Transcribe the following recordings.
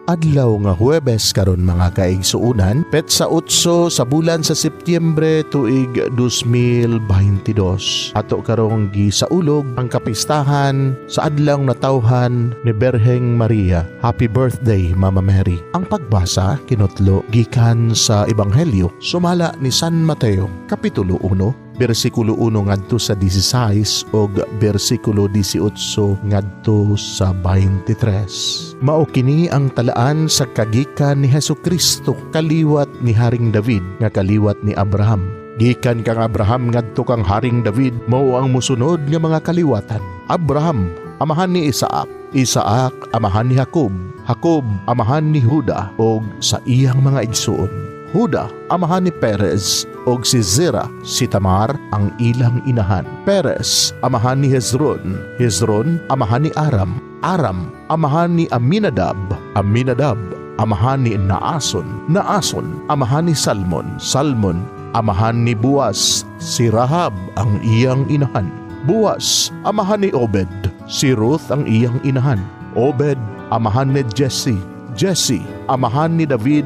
Adlaw nga Huwebes karon mga kaigsuunan, petsa 8 sa bulan sa Setyembre tuig 2022. Ato karong gisaulog ang kapistahan sa adlaw natawhan ni Berheng Maria. Happy birthday Mama Mary. Ang pagbasa kinutlo gikan sa Ebanghelyo sumala ni San Mateo, kapitulo 1, bersikulo 1 ngadto sa 16 o bersikulo 18 ngadto sa 23. Mao kini ang talaan sa kagikan ni Hesukristo kaliwat ni Haring David nga kaliwat ni Abraham. Gikan kang Abraham ngadto kang Haring David mao ang musunod nga mga kaliwatan. Abraham amahan ni Isaac, Isaac amahan ni Jacob, Jacob amahan ni Juda og sa iyang mga igsuon. Juda amahan ni Perez og si Zera, si Tamar ang ilang inahan. Perez amahan ni Hezron, Hezron amahan ni Aram, Aram amahan ni Aminadab, Aminadab amahan ni Naason, Naason amahan ni Salmon, Salmon amahan ni Boaz, si Rahab ang iyang inahan. Boaz amahan ni Obed, si Ruth ang iyang inahan. Obed amahan ni Jesse, Jesse amahan ni David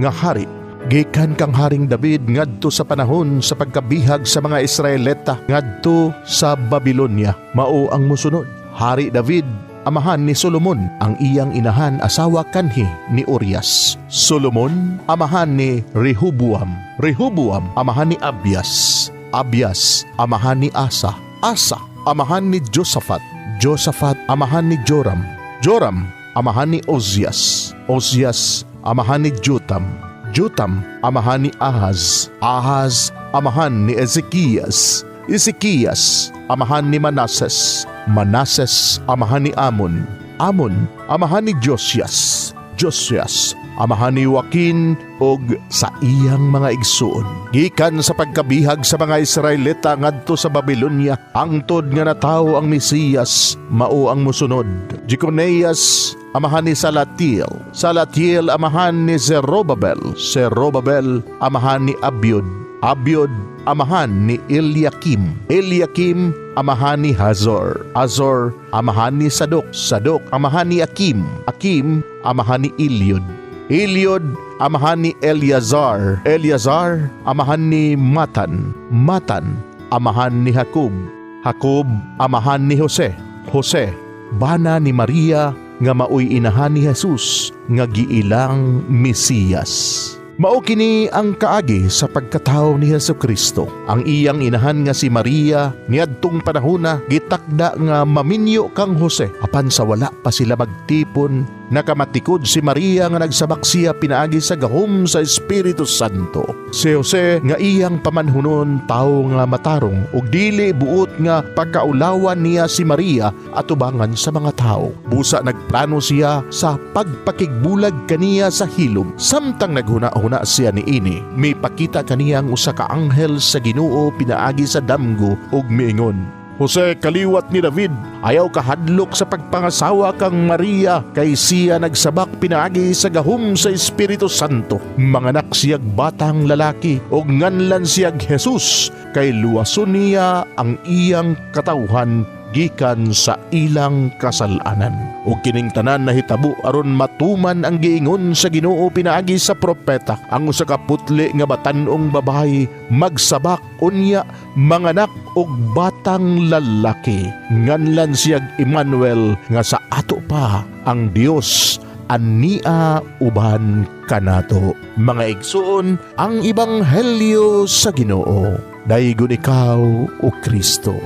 nga hari. Gikan kang Haring David ngadto sa panahon sa pagkabihag sa mga Israelita ngadto sa Babylonia. Mao ang musunod. Hari David amahan ni Solomon, ang iyang inahan asawa kanhi ni Urias. Solomon amahan ni Rehoboam, Rehoboam amahan ni Abias, Abias amahan ni Asa, Asa amahan ni Josaphat, Josaphat amahan ni Joram, Joram amahan ni Ozias, Ozias amahan ni Jotam, Jotam amahan ni Ahaz, Ahaz amahan ni Ezekias, Ezekias amahan ni Manases, Manases amahan ni Amon, Amon amahan ni Josias, Josias amahan ni Joaquin og sa iyang mga igsuon. Gikan sa pagkabihag sa mga Israelita ngadto sa Babylonia, angtod nga natawo ang Mesiyas, mao ang musunod. Jeconias amahan ni Salatiel, Salatiel amahan ni Zerobabel, Zerobabel amahan ni Abiud, Abiud amahan ni Eliakim, Eliakim amahan ni Hazor, Hazor amahan ni Sadok, Sadok amahan ni Akim, Akim amahan ni Eliud, Eliud amahan ni Eleazar, Eleazar amahan ni Matan, Matan amahan ni Jacob, Jacob amahan ni Jose, Jose bana ni Maria nga maoy inahan ni Jesus nga giilang Mesiyas. Mao kini ang kaagi sa pagkatawo ni Hesukristo. Ang iyang inahan nga si Maria niadtong panahona gitakda nga maminyo kang Jose apan sa wala pa sila magtipon, nakamatikod si Maria nga nagsabak siya pinaagi sa gahom sa Espiritu Santo. Si Jose nga iyang pamanhunon tao nga matarong ug dili buot nga pagkaulawan niya si Maria atubangan sa mga tao. Busa nagplano siya sa pagpakigbulag kaniya sa hilom. Samtang naghuna-huna siya ni ini, may pakita kaniyang usa ka anghel sa Ginoo pinaagi sa damgo ug miingon, Jose, kaliwat ni David, ayaw kahadlok sa pagpangasawa kang Maria, kay siya nagsabak pinaagi sa gahom sa Espiritu Santo. Manganak siyag batang lalaki, og nganlan siyag Jesus, kay luwason niya ang iyang katawhan gikan sa ilang kasalanan. O kining tanan na hitabo aron matuman ang giingon sa Ginoo pinaagi sa propeta, ang usa ka putli nga batan-ong babayi magsabak unya manganak og batang lalaki. Nganlan siyag Emmanuel nga sa ato pa ang Dios ania uban kanato. Mga igsoon, ang Ebanghelyo sa Ginoo. Daygon ikaw o Kristo.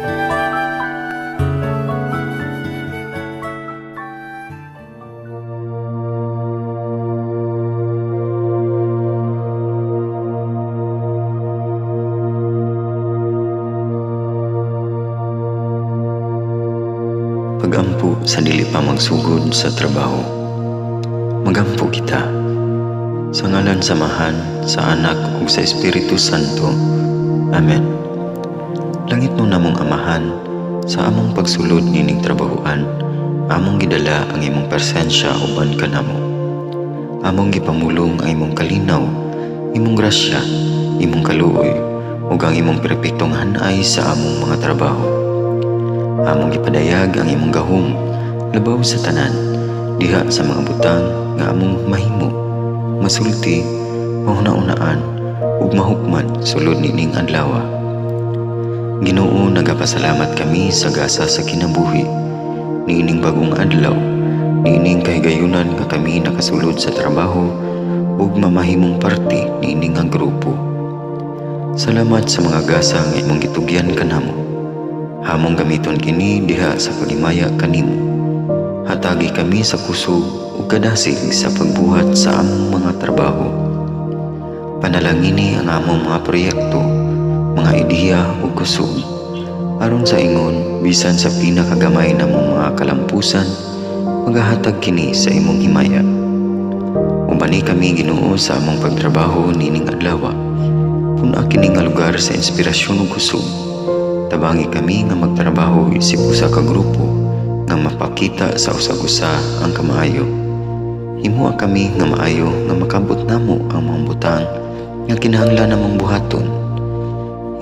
Pagampo sa dili pa magsugod sa trabaho. Magampo kita sa ngalan samahan sa Anak ug sa Espiritu Santo. Amen. Langit mo namong Amahan, sa among pagsulod nining trabahoan, among gidala ang imong presensya uban kanamo. Among gipamulong ang imong kalinaw, imong grasya, imong kaluoy, ug ang imong perpektong hanay sa among mga trabaho. Among gipadayag ang imong gahom labaw sa tanan, diha sa mga butang nga among mahimo, masulti, mahuna-unaan, ug mahukman sulod nining adlaw. Ginoo, nagapasalamat kami sa gasa sa kinabuhi, niining bagong adlaw, niining kahigayunan nga kami nakasulod sa trabaho ug mamahimong parte niining nga grupo. Salamat sa mga gasa nga imong gitugyan kanamo. Hamong gamiton kini diha sa pagimaya kanimo. Hatagi kami sa kusog ug kadasig sa pagbuhat sa among mga trabaho. Panalangini ang among mga proyekto, mga ideya ug kusog, aron sa ingon bisan sa pinakagamay namong mga kalampusan, magahatag kini sa imong himaya. Ubani kami, Ginoo, sa among pagtrabaho nining adlaw. Puna kini nga lugar sa inspirasyon ug kusog. Tabangi kami nga magtrabaho isip usa ka grupo nga mapakita sa usag-usa ang kamaayo. Himuha kami nga maayo nga makabot namo ang mga butang nga kinahanglan namong buhaton.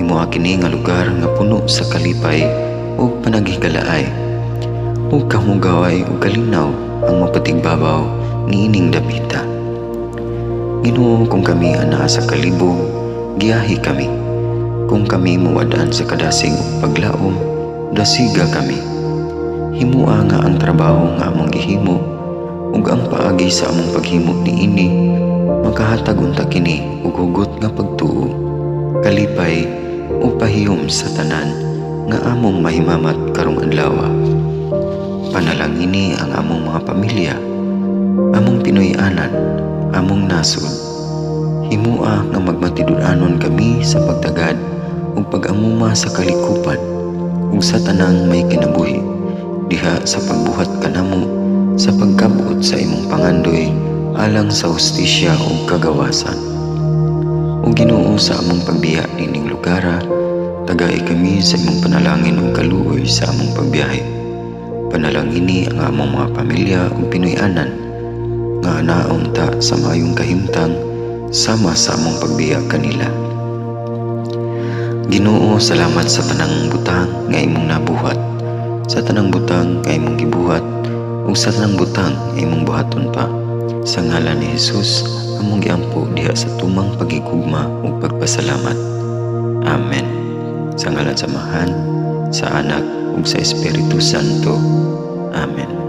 Himuha kini nga lugar nga puno sa kalipay ug panaghigalaay, ug kamugaway ug kalinaw ang mapatigbabaw niining dapita. Ginoo, kung kami anaa sa kalibog, giyahi kami. Kung kami muwadaan sa kadasig ug paglaom, dasiga kami. Himua nga ang trabaho nga among gihimo ug ang paagi sa among paghimo niini makahatag unta kini ug hugot nga pagtuo, kalipay ug pahiyom sa tanan nga among mahimamat karong adlaw. Panalangini ang among mga pamilya, among Pinoy-anan, among nasod. Himua nga magmatidud-anon kami sa pagtagad ug pag-amuma sa kalikupan ug sa tanang may kinabuhi, diha sa pagbuhat kanamo sa pagkabuot sa imong pangandoy alang sa hustisya ug kagawasan. O Ginoo, sa among pagbiya nining lugara, tagay kami sa imong panalangin ug kaluoy sa among pagbiyahe. Panalangini ang among mga pamilya ug Pinoy-anan nga anaon ta sa maayong kahimtang sama sa among pagbiya kanila. Ginoo, salamat sa tanang butang nga imong nabuhat, sa tanang butang nga imong gibuhat, ug sa tanang butang nga imong buhaton pa. Sa ngalan ni Jesus, among giampo diha sa tumang pagigugma ug pagpasalamat. Amen. Sa ngalan sa Amahan, sa Anak ug sa Espiritu Santo. Amen.